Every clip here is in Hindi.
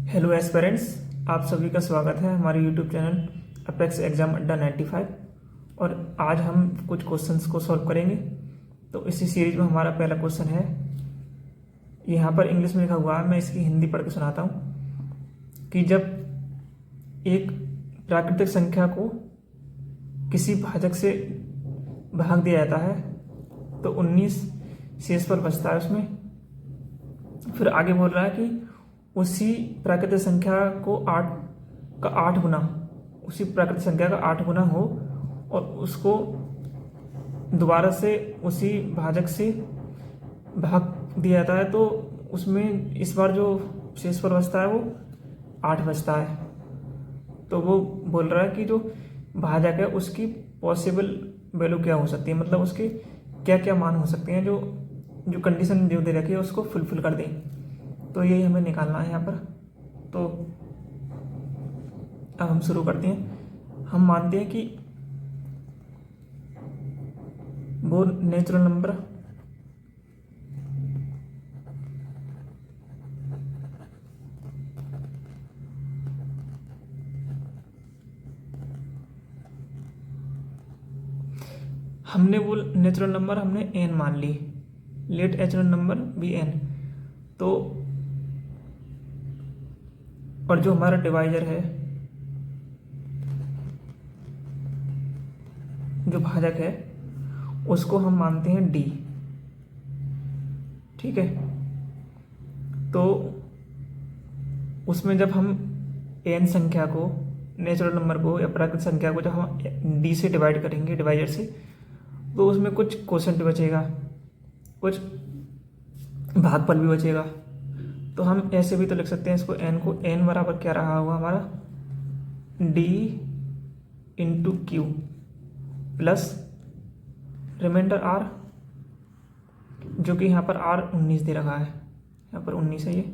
हेलो एस्पिरेंट्स, आप सभी का स्वागत है हमारे यूट्यूब चैनल अपेक्स एग्जाम अड्डा 95। और आज हम कुछ क्वेश्चंस को सॉल्व करेंगे। तो इसी सीरीज में हमारा पहला क्वेश्चन है, यहाँ पर इंग्लिश में लिखा हुआ है, मैं इसकी हिंदी पढ़ के सुनाता हूँ कि जब एक प्राकृतिक संख्या को किसी भाजक से भाग दिया जाता है तो 19 शेष पर बचता है उसमें। फिर आगे बोल रहा है कि उसी प्राकृतिक संख्या को 8 का 8 गुना, उसी प्राकृतिक संख्या का 8 गुना हो और उसको दोबारा से उसी भाजक से भाग दिया जाता है तो उसमें इस बार जो शेष पर बचता है वो 8 बचता है। तो वो बोल रहा है कि जो भाजक है उसकी पॉसिबल वैल्यू क्या हो सकती है, मतलब उसके क्या क्या मान हो सकते हैं जो जो कंडीशन जो दे रखी है उसको फुलफिल कर दें। तो यही हमें निकालना है यहाँ पर। तो अब हम शुरू करते हैं। हम मानते हैं कि वो नेचुरल नंबर नेचुरल नंबर हमने n मान ली, let natural number be n। तो और जो हमारा डिवाइजर है, जो भाजक है, उसको हम मानते हैं d। ठीक है, तो उसमें जब हम n संख्या को, नेचुरल नंबर को या प्राकृतिक संख्या को जब हम d से डिवाइड करेंगे डिवाइजर से, तो उसमें कुछ क्वोशंट बचेगा, कुछ भागफल भी बचेगा। तो हम ऐसे भी तो लिख सकते हैं इसको, n को, n बराबर क्या रहा होगा हमारा d into q plus remainder r, जो कि यहाँ पर r 19 दे रखा है, यहाँ पर 19 है, ये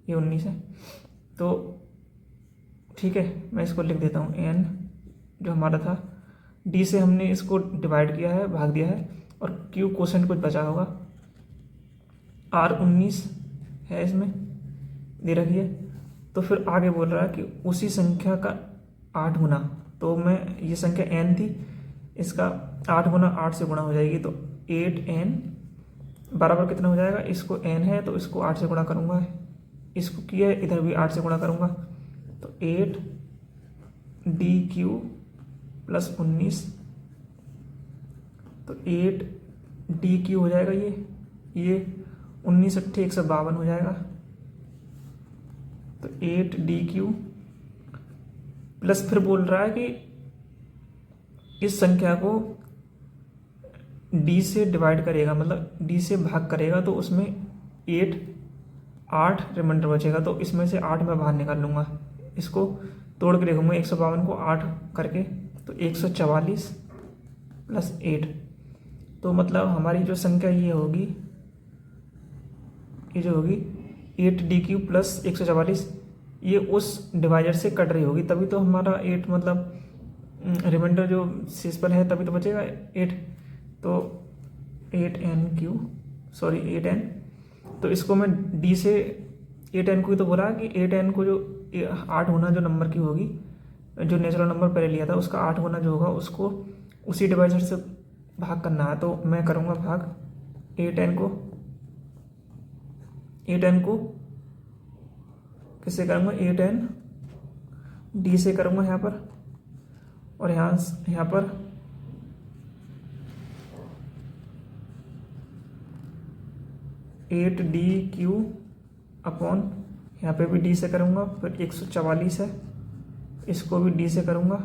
19 है। तो ठीक है, मैं इसको लिख देता हूँ, n जो हमारा था d से हमने इसको डिवाइड किया है, भाग दिया है, और q क्वोशंट कुछ बचा होगा, r 19 है इसमें दे रखी है। तो फिर आगे बोल रहा है कि उसी संख्या का 8 गुना, तो मैं ये संख्या n थी, इसका 8 गुना 8 से गुणा हो जाएगी, तो 8n बराबर कितना हो जाएगा, इसको n है तो इसको 8 से गुणा करूँगा, इसको किया है इधर भी 8 से गुणा करूँगा, तो 8 dq प्लस 19, तो 8 dq हो जाएगा, ये 19 अट्ठे 152 हो जाएगा। तो 8 dq प्लस फिर बोल रहा है कि इस संख्या को d से डिवाइड करेगा, मतलब d से भाग करेगा, तो उसमें 8 रिमाइंडर बचेगा, तो इसमें से 8 मैं बाहर निकाल लूँगा, इसको तोड़ के देखूँगा 152 को 8 करके, तो 144 प्लस 8। तो मतलब हमारी जो संख्या ये होगी, ये जो होगी 8 dq प्लस 144, ये उस डिवाइजर से कट रही होगी, तभी तो हमारा 8 मतलब रिमाइंडर जो शेष पर है तभी तो बचेगा 8। तो 8n, तो इसको मैं d से 8n को ही तो बोला कि 8n को जो 8 गुना जो नंबर की होगी, जो नेचुरल नंबर पहले लिया था उसका 8 गुना जो होगा उसको उसी डिवाइजर से भाग करना है। तो मैं करूँगा भाग 8n को किससे करूँगा, 8n d से करूँगा यहाँ पर, और यहाँ पर 8 dq अपॉन, यहाँ पे भी d से करूँगा, फिर 144 है, इसको भी d से करूँगा,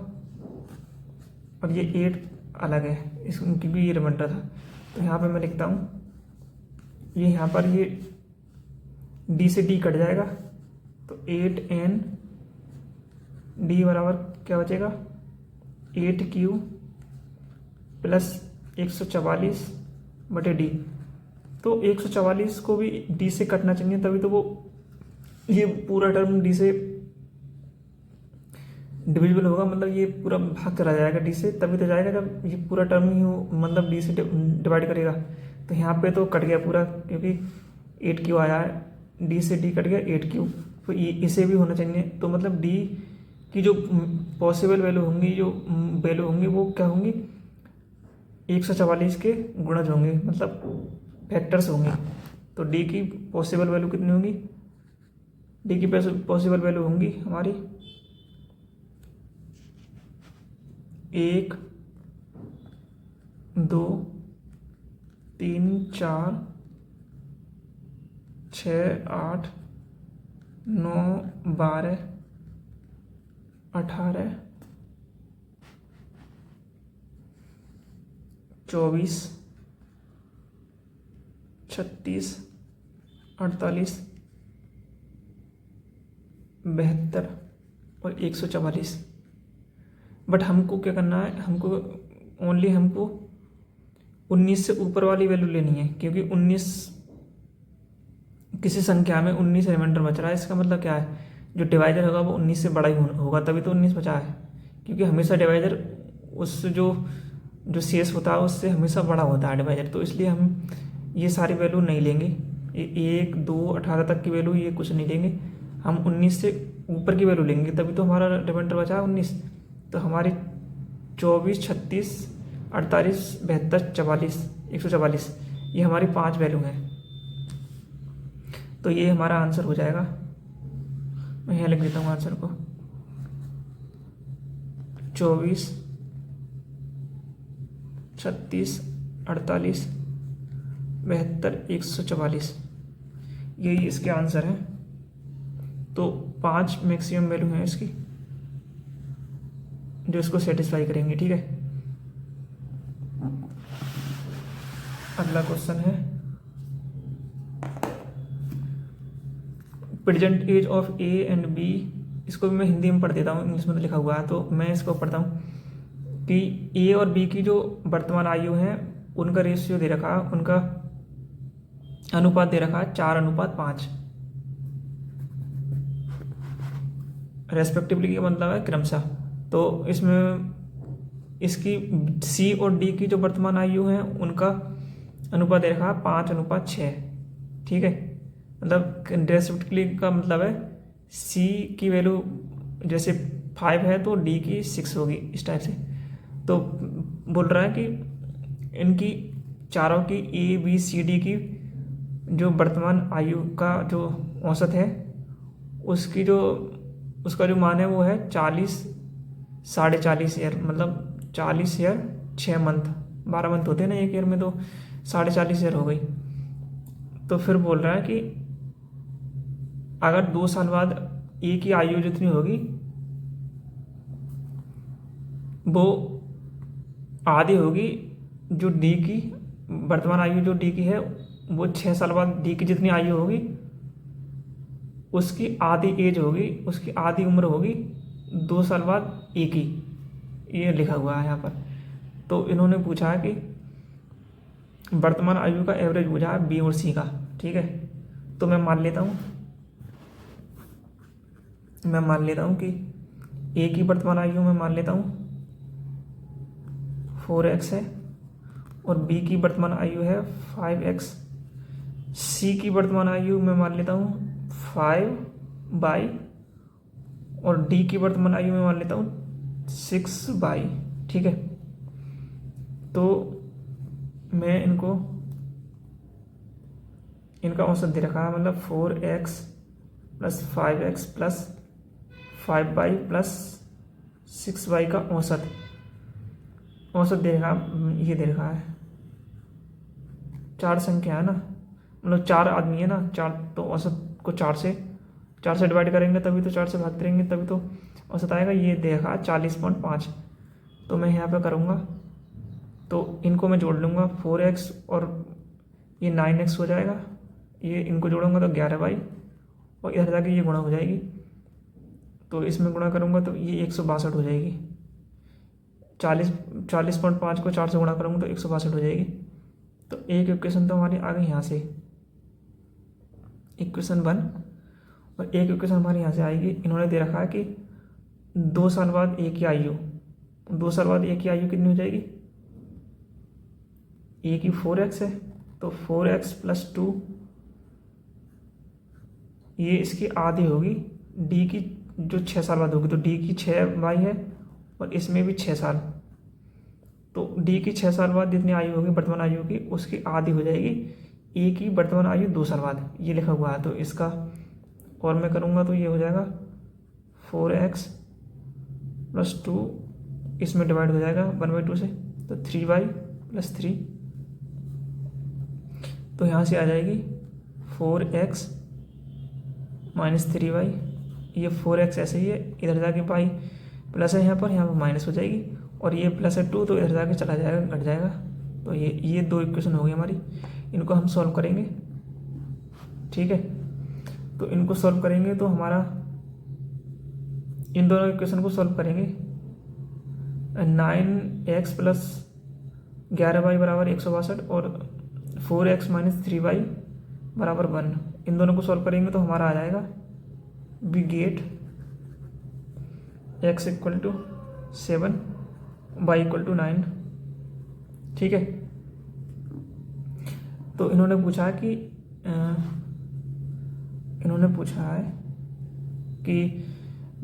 और ये 8 अलग है, इसकी भी ये रिमाइंडर था। तो यहाँ पे मैं लिखता हूँ, ये यहाँ पर ये d से d कट जाएगा, तो 8n d बराबर क्या बचेगा, 8q प्लस 144 बटे d। तो 144 को भी d से कटना चाहिए, तभी तो वो ये पूरा टर्म d से डिविजिबल होगा, मतलब ये पूरा भाग करा जाएगा d से, तभी तो जाएगा जब ये पूरा टर्म ही हो, मतलब d से डिवाइड करेगा। तो यहाँ पे तो कट गया पूरा, क्योंकि 8q आया है, d से d कट गया 8q, तो इसे भी होना चाहिए। तो मतलब डी की जो पॉसिबल वैल्यू होंगी, जो वैल्यू होंगी वो क्या होंगी, 144 के गुणज होंगे, मतलब फैक्टर्स होंगे। तो डी की पॉसिबल वैल्यू कितनी होंगी, डी की पॉसिबल वैल्यू होंगी हमारी 1, 2, 3, 4, 6, 8, 9, 12, 18, 24, 36, 48, 72 और 144। बट हमको क्या करना है, हमको हमको 19 से ऊपर वाली वैल्यू लेनी है, क्योंकि 19 किसी संख्या में 19 रिमाइंडर बच रहा है। इसका मतलब क्या है, जो डिवाइजर होगा वो 19 से बड़ा ही होगा, तभी तो 19 बचा है। क्योंकि हमेशा डिवाइजर उस जो शेष होता है उससे हमेशा बड़ा होता है डिवाइजर। तो इसलिए हम ये सारी वैल्यू नहीं लेंगे, 1, 2, 18 तक की वैल्यू ये कुछ नहीं लेंगे। हम 19 से ऊपर की वैल्यू लेंगे, तभी तो हमारा रिमाइंडर बचा है 19। तो हमारी 24, 36, 48, 72, 44, 144, ये हमारी 5 वैल्यू हैं। तो ये हमारा आंसर हो जाएगा। मैं यहाँ लिख देता हूँ आंसर को, 24, 36, 48, 72, 144, यही इसके आंसर हैं। तो 5 मैक्सिमम वैल्यू हैं इसकी जो इसको सेटिस्फाई करेंगे। ठीक है, अगला क्वेश्चन है, present age of A and B. इसको भी मैं हिंदी में पढ़ देता हूँ, इंग्लिश में तो लिखा हुआ है, तो मैं इसको पढ़ता हूँ कि ए और बी की जो वर्तमान आयु है उनका रेशियो दे रखा है, उनका अनुपात दे रखा है 4:5 रेस्पेक्टिवली, का मतलब है क्रमशः। तो इसमें इसकी सी और डी की जो वर्तमान आयु है उनका अनुपात दे रखा है 5:6। ठीक है, मतलब रेस्पेक्टिवली का मतलब है सी की वैल्यू जैसे 5 है तो डी की 6 होगी, इस टाइप से। तो बोल रहा है कि इनकी चारों की ए बी सी डी की जो वर्तमान आयु का जो औसत है उसका जो मान है वो है 40 ईयर, मतलब 40 ईयर 6 मंथ, 12 मंथ होते हैं ना एक ईयर में, तो 40 ईयर हो गई। तो फिर बोल रहा है कि अगर 2 साल बाद ए की आयु जितनी होगी वो आधी होगी जो डी की वर्तमान आयु जो डी की है, वो 6 साल बाद डी की जितनी आयु होगी उसकी आधी एज होगी, उसकी आधी उम्र होगी 2 साल बाद ए की, ये लिखा हुआ है यहाँ पर। तो इन्होंने पूछा है कि वर्तमान आयु का एवरेज पूछा है बी और सी का। ठीक है, तो मैं मान लेता हूँ कि ए की वर्तमान आयु मैं मान लेता हूँ 4x है और बी की वर्तमान आयु है 5x, सी की वर्तमान आयु मैं मान लेता हूँ 5/, और डी की वर्तमान आयु में मान लेता हूँ 6/। ठीक है, तो मैं इनका औसत दे रखा है, मतलब 4x + 5x + 5/, + 6/, का औसत दे रखा, ये दे रखा है। 4 संख्या है ना, मतलब 4 आदमी है ना, 4, तो औसत को 4 से डिवाइड करेंगे तभी तो, 4 से भाग करेंगे तभी तो औसत आएगा। ये देखा 40.5। तो मैं यहाँ पे करूँगा तो इनको मैं जोड़ लूँगा, 4x और ये 9x हो जाएगा, ये इनको जोड़ूंगा तो 11/, और इधर जाके ये गुणा हो जाएगी, तो इसमें गुणा करूँगा तो ये 162 हो जाएगी। 40.5 को 4 से गुणा करूँगा तो 162 हो जाएगी। तो एक इक्वेशन तो हमारी आ गई यहाँ से, इक्वेशन 1, और एक इक्वेशन हमारी यहाँ से आएगी। इन्होंने दे रखा है कि 2 साल बाद ए की आयु, 2 साल बाद ए की आयु कितनी हो जाएगी, ए की 4x है तो 4x + 2 ये इसकी आधी होगी, डी की जो 6 साल बाद होगी, तो डी की 6 है और इसमें भी 6 साल, तो डी की 6 साल बाद जितनी आयु होगी वर्तमान आयु की उसकी आधी हो जाएगी ए की वर्तमान आयु 2 साल बाद, ये लिखा हुआ है। तो इसका और मैं करूँगा तो ये हो जाएगा 4x + 2, इसमें डिवाइड हो जाएगा 1/2 से, तो 3y + 3, तो यहाँ से आ जाएगी 4x - 3y, ये 4x ऐसे ही है, इधर जाके पाई प्लस है यहाँ पर माइनस हो जाएगी, और ये प्लस है 2 तो इधर जाके चला जाएगा, घट जाएगा। तो ये 2 इक्वेशन हो गई हमारी, इनको हम सॉल्व करेंगे। ठीक है, तो इनको सॉल्व करेंगे तो हमारा इन दोनों इक्वेशन को सॉल्व करेंगे। 9x + 11y = 162 और 4x - 3y = 1, इन दोनों को सॉल्व करेंगे तो हमारा आ जाएगा वी गेट x = 7, y = 9। ठीक है, तो इन्होंने पूछा है कि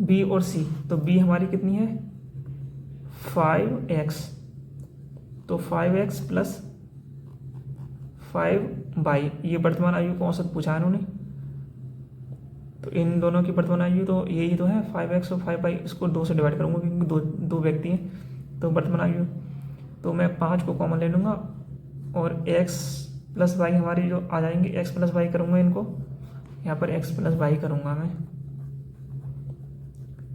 b और c, तो b हमारी कितनी है 5x, तो 5x + 5y, ये वर्तमान आयु का औसत पूछा है इन्होंने। तो इन दोनों की वर्तमान आयु तो यही तो है 5x और 5y, इसको 2 से डिवाइड करूँगा क्योंकि दो व्यक्ति हैं। तो वर्तमान आयु, तो मैं 5 को कॉमन ले लूँगा और x + y हमारी जो आ जाएंगे, x + y करूँगा, इनको यहाँ पर x + y करूँगा मैं,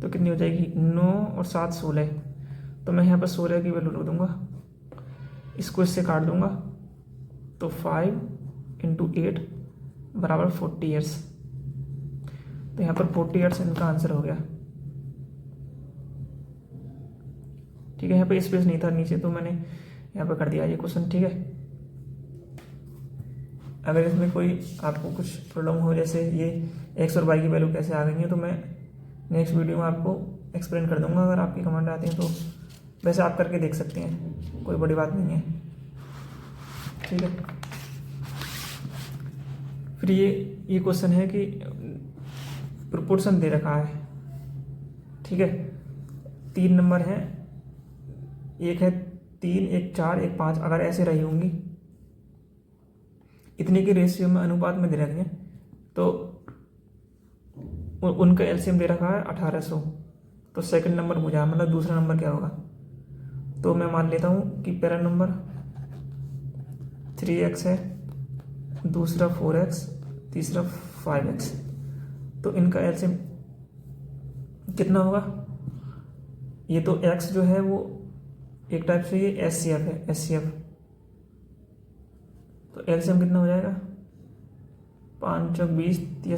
तो कितनी हो जाएगी 9 और 7 16, तो मैं यहाँ पर 16 की वैल्यू रख दूँगा, इसको इससे काट दूँगा, तो 5 × 8 = 40 ईयर्स, तो यहाँ पर 40 ईयर्स इनका आंसर हो गया। ठीक है, यहाँ पे स्पेस नहीं था नीचे तो मैंने यहाँ पर कर दिया ये क्वेश्चन। ठीक है, अगर इसमें कोई आपको कुछ प्रॉब्लम हो, जैसे ये x और y की वैल्यू कैसे आ गई है, तो मैं नेक्स्ट वीडियो में आपको एक्सप्लेन कर दूंगा। अगर आपकी कमेंट आती हैं तो वैसे आप करके देख सकते हैं, कोई बड़ी बात नहीं है। ठीक है, फिर ये क्वेश्चन है कि प्रोपोर्शन दे रखा है। ठीक है, 3 नंबर हैं, एक है 3, एक 4, एक 5, अगर ऐसे रही होंगी इतने की रेशियो में अनुपात में दे रखे हैं, तो उनका एलसीएम दे रखा है 1800, तो सेकंड नंबर मुझे मतलब दूसरा नंबर क्या होगा, तो मैं मान लेता हूँ कि पहला नंबर 3x है, दूसरा 4x, तीसरा 5x, तो इनका एलसीएम कितना होगा। ये तो x जो है वो एक टाइप से ये एचसीएफ है, एचसीएफ, तो एलसीएम कितना हो जाएगा 5 × 20 या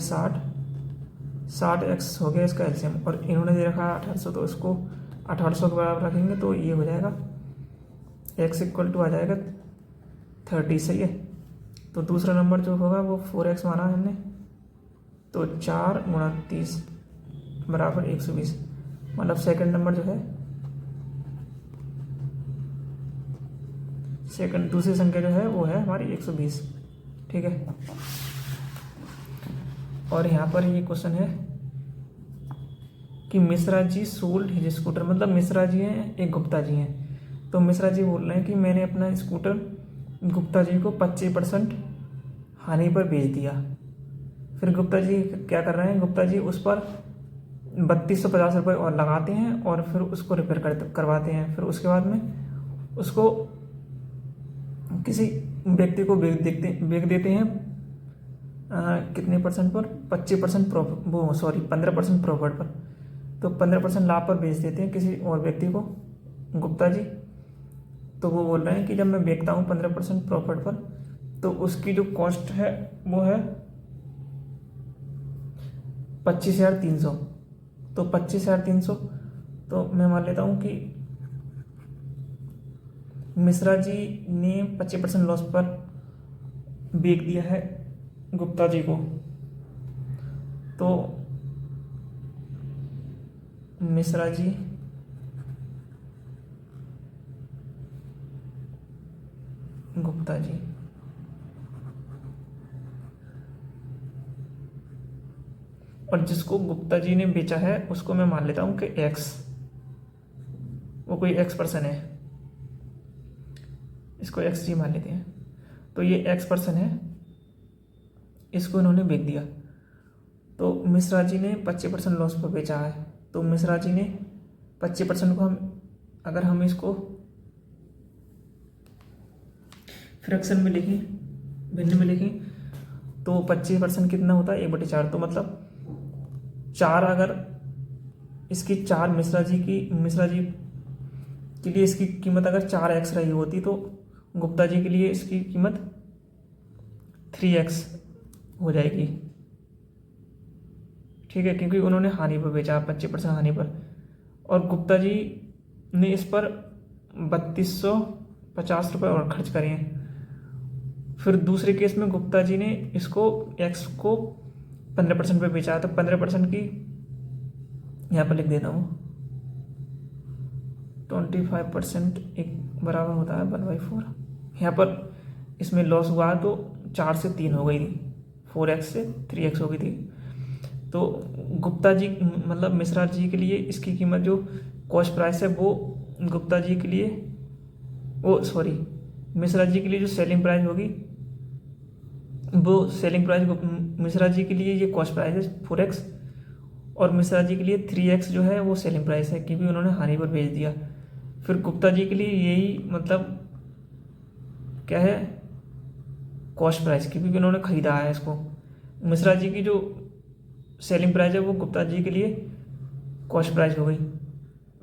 60x हो गया इसका एलसीएम, और इन्होंने दे रखा है 1800, तो इसको 1800 के बराबर रखेंगे तो ये हो जाएगा x = आ जाएगा 30। सही है, तो दूसरा नंबर जो होगा वो 4x माना है हमने, तो 4 × 30 = 120, मतलब सेकंड नंबर जो है दूसरी संख्या जो है वो है हमारी 120। ठीक है, और यहाँ पर ये क्वेश्चन है कि Mishra ji sold his scooter, मतलब मिश्रा जी हैं एक गुप्ता जी हैं, तो मिश्रा जी बोल रहे हैं कि मैंने अपना स्कूटर गुप्ता जी को 25% हानि पर बेच दिया। फिर गुप्ता जी क्या कर रहे हैं, गुप्ता जी उस पर 3250 रुपये और लगाते हैं और फिर उसको रिपेयर करवाते हैं। फिर उसके बाद में उसको किसी व्यक्ति को बेच देते हैं कितने परसेंट पर, 25% प्रॉफिट, 15% प्रॉफिट पर, तो 15% लाभ पर बेच देते हैं किसी और व्यक्ति को गुप्ता जी। तो वो बोल रहे हैं कि जब मैं बेचता हूँ 15% प्रॉफिट पर, तो उसकी जो कॉस्ट है वो है 25,300, तो 25,300, तो मैं मान लेता हूँ कि मिश्रा जी ने 25% लॉस पर बेच दिया है गुप्ता जी को, तो मिश्रा जी गुप्ता जी और जिसको गुप्ता जी ने बेचा है उसको मैं मान लेता हूँ कि एक्स, वो कोई एक्स पर्सन है, इसको एक्स जी मान लेते हैं। तो ये एक्स पर्सन है, इसको इन्होंने बेच दिया, तो मिश्रा जी ने 25% लॉस पर बेचा है। तो मिश्रा जी ने 25% को अगर हम इसको फ्रैक्शन में लिखें, भिन्न में लिखें, तो 25% कितना होता है, 1/4। तो मतलब 4, अगर इसकी 4 मिश्रा जी के लिए इसकी कीमत अगर 4x रही होती तो गुप्ता जी के लिए इसकी कीमत 3x हो जाएगी। ठीक है, क्योंकि उन्होंने हानि पर बेचा, 25% हानि पर, और गुप्ता जी ने इस पर 3250 रुपये और खर्च करे हैं। फिर दूसरे केस में गुप्ता जी ने इसको x को 15% पे बेचा, तो 15% की यहाँ पर लिख देता हूँ, 25% एक बराबर होता है 1/4। यहाँ पर इसमें लॉस हुआ तो 4 से 3 हो गई थी, 4x से 3x हो गई थी। तो गुप्ता जी मतलब मिश्रा जी के लिए इसकी कीमत जो कॉस्ट प्राइस है वो गुप्ता जी के लिए, मिश्रा जी के लिए जो सेलिंग प्राइस होगी वो सेलिंग प्राइस मिश्रा जी के लिए ये कॉस्ट प्राइस है 4x, और मिश्रा जी के लिए 3x जो है वो सेलिंग प्राइस है, क्योंकि उन्होंने हानि पर बेच दिया। फिर गुप्ता जी के लिए यही मतलब क्या है, कॉस्ट प्राइस, क्योंकि उन्होंने खरीदा है इसको। मिश्रा जी की जो सेलिंग प्राइस है वो गुप्ता जी के लिए कॉस्ट प्राइस हो गई,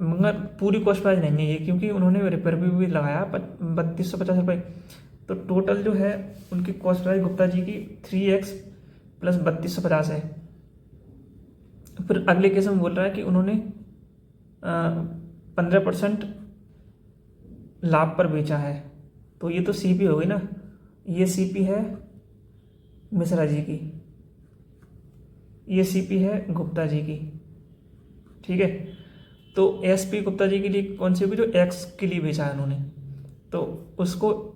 मगर पूरी कॉस्ट प्राइस नहीं है ये, क्योंकि उन्होंने रिपेयर भी लगाया 3250 रुपये। तो टोटल जो है उनकी कॉस्ट प्राइस गुप्ता जी की 3x प्लस 3250 है। फिर अगले केस में बोल रहा है कि उन्होंने 15% लाभ पर बेचा है, तो ये तो CP हो गई ना, ये CP है मिश्रा जी की, ये CP है गुप्ता जी की। ठीक है, तो SP गुप्ता जी के लिए कौन सी होगी, जो X के लिए बेचा है उन्होंने, तो उसको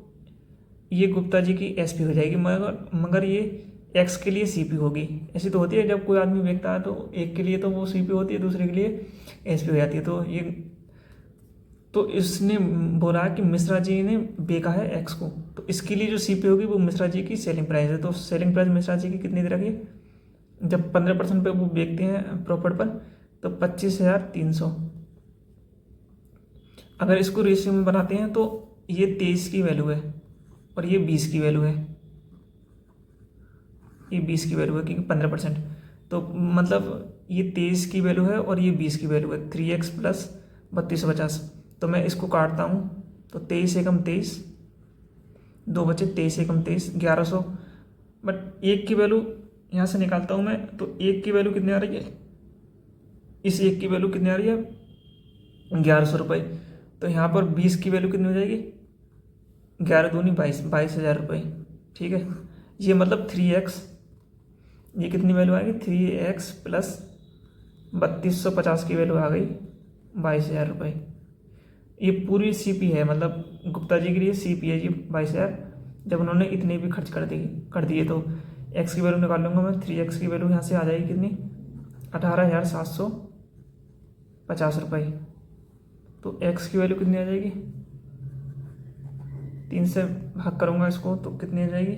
ये गुप्ता जी की SP हो जाएगी, मगर ये X के लिए CP होगी। ऐसी तो होती है जब कोई आदमी बेचता है तो एक के लिए तो वो CP होती है, दूसरे के लिए SP हो जाती है। तो इसने बोला कि मिश्रा जी ने बेचा है X को, तो इसके लिए जो CP होगी वो मिश्रा जी की सेलिंग प्राइस है। तो सेलिंग प्राइस मिश्रा जी की कितनी दे रखी है, जब 15% पे वो बेचते हैं प्रॉफिट पर, तो 25,300। अगर इसको रेशियो में बनाते हैं तो ये 23 की वैल्यू है और ये 20 की वैल्यू है, ये 20 की वैल्यू है, क्योंकि 15%, तो मतलब ये 23 की वैल्यू है और ये 20 की वैल्यू है, 3x प्लस 3250। तो मैं इसको काटता हूँ, तो 23 एकम 23, 2 बचे, 23 एकम 23, 1100। बट एक की वैल्यू यहाँ से निकालता हूँ मैं, तो एक की वैल्यू कितनी आ रही है, इस एक की वैल्यू कितनी आ रही है, 1100 रुपये। तो यहाँ पर 20 की वैल्यू कितनी हो जाएगी, 11 दूनी 22, 22,000 रुपये। ठीक है, ये मतलब 3x, ये कितनी वैल्यू आएगी, 3x प्लस 3250 की वैल्यू आ गई 22,000 रुपये। ये पूरी CP है, मतलब गुप्ता जी के लिए CP है जी 22,000, जब उन्होंने इतने भी खर्च कर दिए। तो x की वैल्यू निकाल लूँगा मैं, 3x की वैल्यू यहाँ से आ जाएगी कितनी, 18,750 रुपये। तो x की वैल्यू कितनी आ जाएगी, 3 से भाग करूँगा इसको तो कितनी आ जाएगी,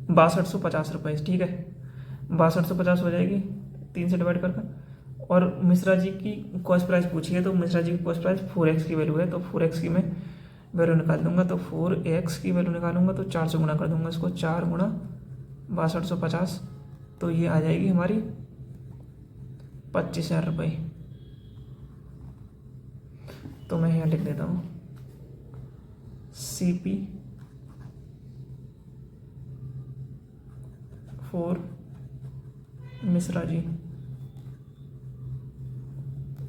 6250 रुपये। ठीक है, 6250 हो जाएगी 3 से डिवाइड करके। और मिश्रा जी की कॉस्ट प्राइस पूछी है, तो मिश्रा जी की कॉस्ट प्राइस 4x की वैल्यू है, तो 4x की मैं वैल्यू निकाल दूंगा। तो 4x की वैल्यू निकालूंगा तो 4 से गुणा कर दूंगा इसको, 4 गुणा 6250, तो ये आ जाएगी हमारी 25,000 रुपये। तो मैं यहाँ लिख देता हूँ CP फॉर मिश्रा जी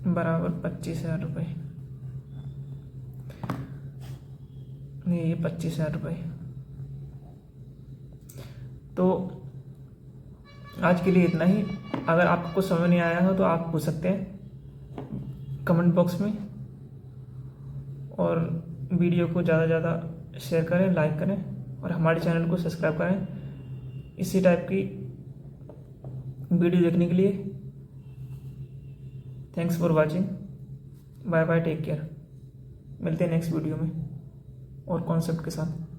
बराबर 25,000 रुपये, नहीं ये 25,000 रुपये। तो आज के लिए इतना ही। अगर आपको समझ नहीं आया हो तो आप पूछ सकते हैं कमेंट बॉक्स में, और वीडियो को ज़्यादा से ज़्यादा शेयर करें, लाइक करें, और हमारे चैनल को सब्सक्राइब करें इसी टाइप की वीडियो देखने के लिए thanks for watching. Bye bye, take care. मिलते हैं नेक्स्ट वीडियो में और कॉन्सेप्ट के साथ।